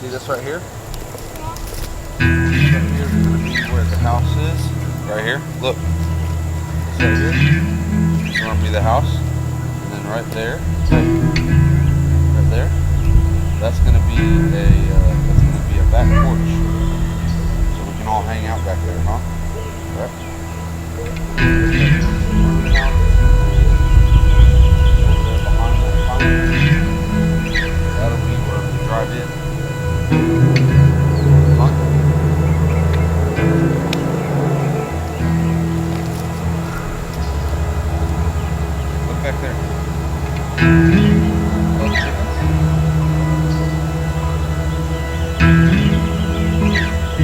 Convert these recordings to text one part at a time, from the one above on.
See this right here? Right here is going to be where the house is. Right here. Look. This right here. This is going to be the house. And then right there. Right there. That's going to be a back porch. So we can all hang out back there, huh? Right. That'll be where we drive in. Look back there. Those chickens.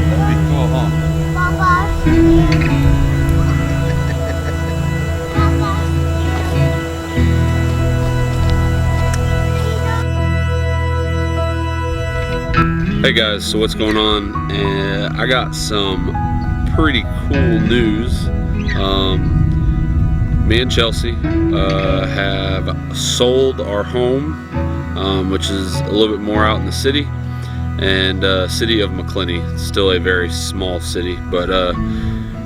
That'd be cool, huh? Hey guys, so what's going on? I got some pretty cool news. Me and Chelsea have sold our home, which is a little bit more out in the city, and city of Macclenny. It's still a very small city, but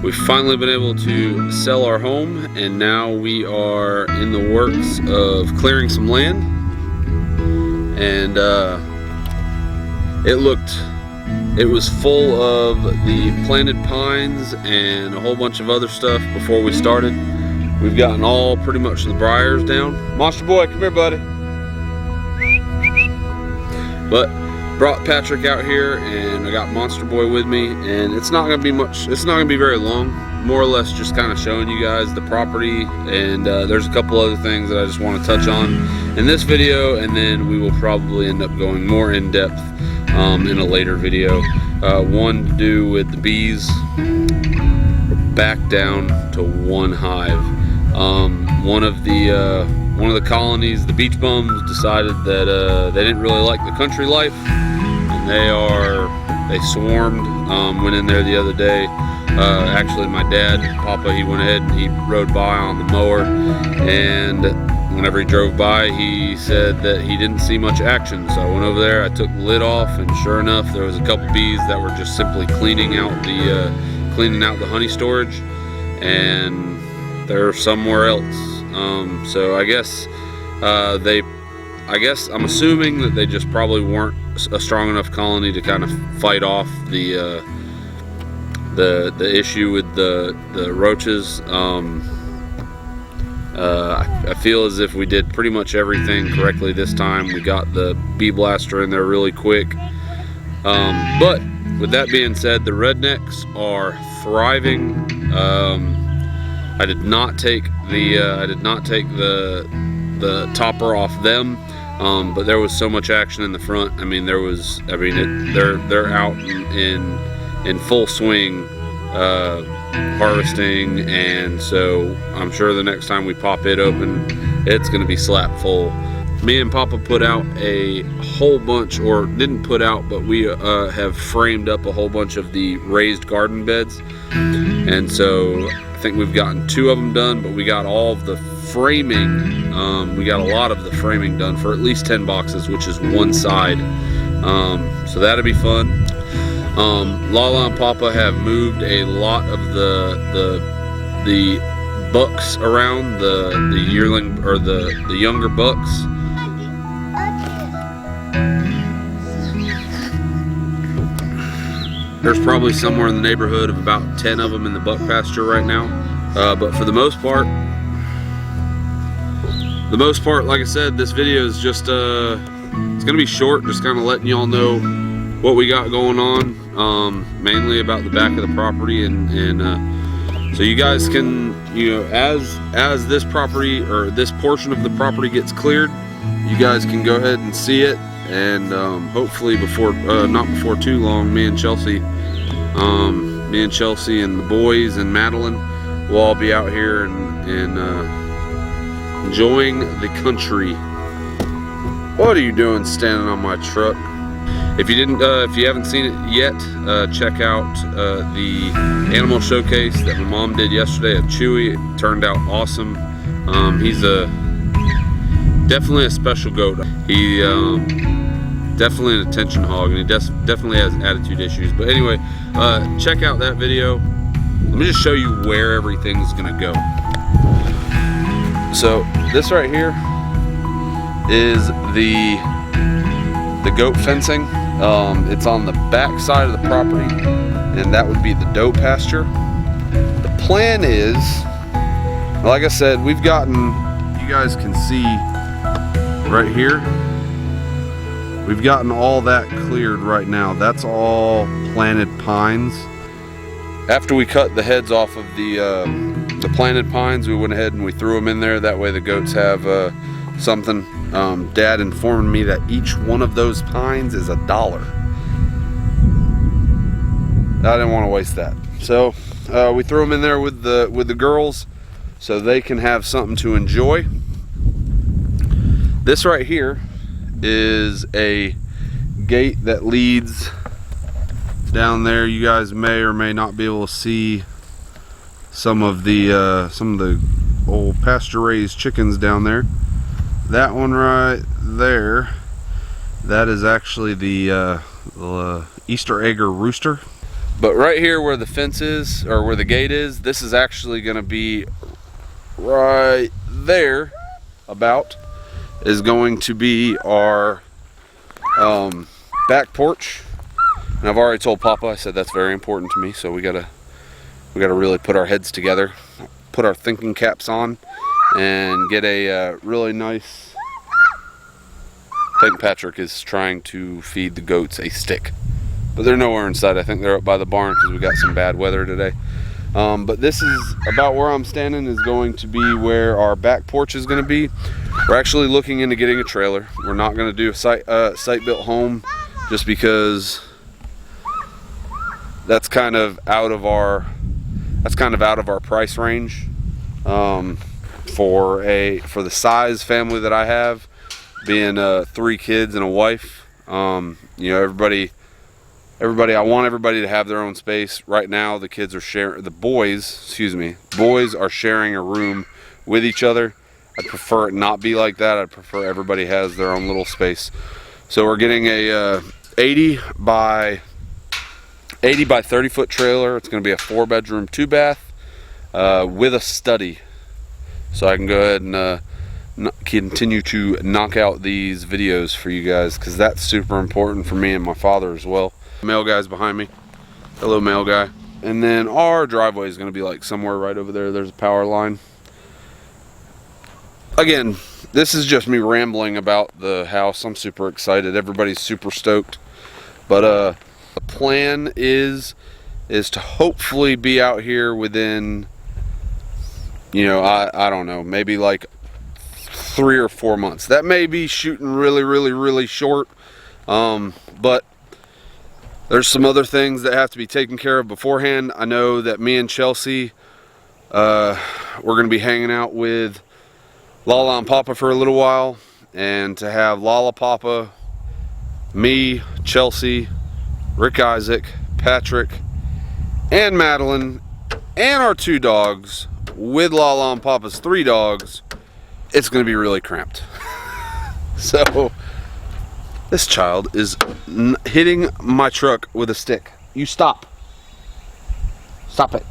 we've finally been able to sell our home, and now we are in the works of clearing some land. And it was full of the planted pines and a whole bunch of other stuff before we started. We've gotten all pretty much the briars down. Monster boy, come here, buddy. But brought Patrick out here, and I got Monster Boy with me, and it's not gonna be much, it's not gonna be very long. More or less just kind of showing you guys the property, and there's a couple other things that I just want to touch on in this video, and then we will probably end up going more in depth in a later video. One to do with the bees. We're back down to one hive. One of the colonies, the beach bums, decided that they didn't really like the country life, and they swarmed. Went in there the other day. Actually, my dad, Papa, he went ahead and he rode by on the mower, and whenever he drove by, he said that he didn't see much action. So I went over there, I took the lid off, and sure enough, there was a couple bees that were just simply cleaning out the honey storage, and they're somewhere else. So I guess I'm assuming that they just probably weren't a strong enough colony to kind of fight off the issue with the roaches. I feel as if we did pretty much everything correctly this time. We got the bee blaster in there really quick. But with that being said, the rednecks are thriving. I did not take the topper off them, but there was so much action in the front. I mean, they're out in full swing, harvesting, and so I'm sure the next time we pop it open, it's going to be slap full. Me and Papa put out a whole bunch, or didn't put out, but we have framed up a whole bunch of the raised garden beds, and so I think we've gotten 2 of them done, but we got all of the framing, we got a lot of the framing done for at least 10 boxes, which is one side, so that'll be fun. LaLa and Papa have moved a lot of the bucks around, the yearling, or the younger bucks. There's probably somewhere in the neighborhood of about 10 of them in the buck pasture right now. But for the most part, like I said, this video is just it's gonna be short, just kind of letting y'all know what we got going on, mainly about the back of the property, and so you guys can, as this property, or this portion of the property, gets cleared, you guys can go ahead and see it, and hopefully not before too long, me and Chelsea and the boys and Madeline will all be out here and enjoying the country. What are you doing standing on my truck? If you haven't seen it yet, check out the animal showcase that my mom did yesterday at Chewy. It turned out awesome. He's definitely a special goat. definitely an attention hog, and he definitely has attitude issues. But anyway, check out that video. Let me just show you where everything's gonna go. So this right here is the goat fencing. It's on the back side of the property, and that would be the doe pasture. The plan is, like I said, we've gotten, you guys can see right here, we've gotten all that cleared right now. That's all planted pines. After we cut the heads off of the planted pines, we went ahead and we threw them in there. That way the goats have something. Dad informed me that each one of those pines is $1. I didn't want to waste that, so we threw them in there with the girls, so they can have something to enjoy. This right here is a gate that leads down there. You guys may or may not be able to see some of the old pasture-raised chickens down there. That one right there, that is actually the Easter egg or rooster. But right here where the fence is, or where the gate is, this is actually going to be right there, is going to be our back porch. And I've already told Papa, I said that's very important to me, so we gotta really put our heads together, put our thinking caps on, and get a really nice. I think Patrick is trying to feed the goats a stick, but they're nowhere inside. I think they're up by the barn because we got some bad weather today. But this is about where I'm standing, is going to be where our back porch is going to be. We're actually looking into getting a trailer. We're not going to do a site-built home, just because that's kind of out of our price range. For the size family that I have, being 3 kids and a wife, you know, everybody, I want everybody to have their own space. Right now, the kids are sharing, boys are sharing a room with each other. I prefer it not be like that. I prefer everybody has their own little space. So we're getting a 80 by 30 foot trailer. It's going to be a 4-bedroom, 2-bath with a study. So I can go ahead and continue to knock out these videos for you guys, because that's super important for me and my father as well. Male guy's behind me. Hello, male guy. And then our driveway is going to be like somewhere right over there. There's a power line. Again, this is just me rambling about the house. I'm super excited. Everybody's super stoked. But the plan is to hopefully be out here within, you know, I don't know, maybe like 3 or 4 months. That may be shooting really short, but there's some other things that have to be taken care of beforehand. I know that me and Chelsea, we're going to be hanging out with LaLa and Papa for a little while, and to have LaLa, Papa, me, Chelsea, Rick Isaac, Patrick, and Madeline, and our 2 dogs, with LaLa and Papa's 3 dogs, it's going to be really cramped. So this child is hitting my truck with a stick. You stop. Stop it.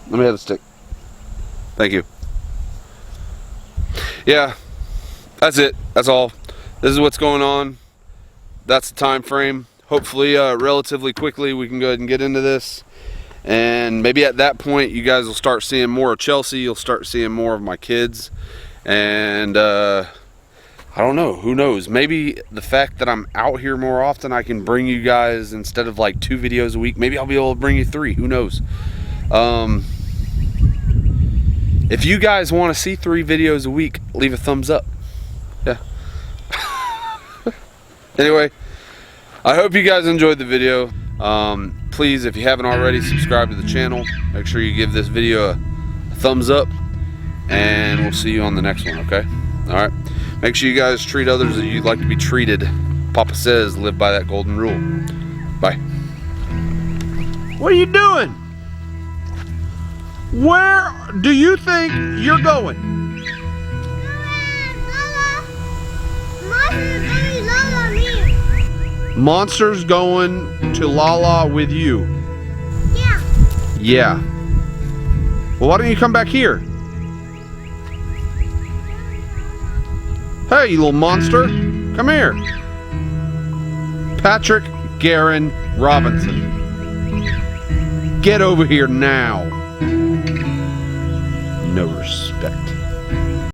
Let me have the stick. Thank you. Yeah, that's it. That's all. This is what's going on. That's the time frame. Hopefully relatively quickly we can go ahead and get into this. And maybe at that point, you guys will start seeing more of Chelsea. You'll start seeing more of my kids. And I don't know. Who knows? Maybe the fact that I'm out here more often, I can bring you guys, instead of like 2 videos a week, maybe I'll be able to bring you 3. Who knows? If you guys want to see 3 videos a week, leave a thumbs up. Yeah. Anyway, I hope you guys enjoyed the video. Please, if you haven't already, subscribe to the channel. Make sure you give this video a thumbs up, and we'll see you on the next one, okay? All right. Make sure you guys treat others as you'd like to be treated. Papa says, live by that golden rule. Bye. What are you doing? Where do you think you're going? Monster's going to LaLa with you. Yeah. Yeah. Well, why don't you come back here? Hey, you little monster. Come here. Patrick Guerin Robinson. Get over here now. No respect.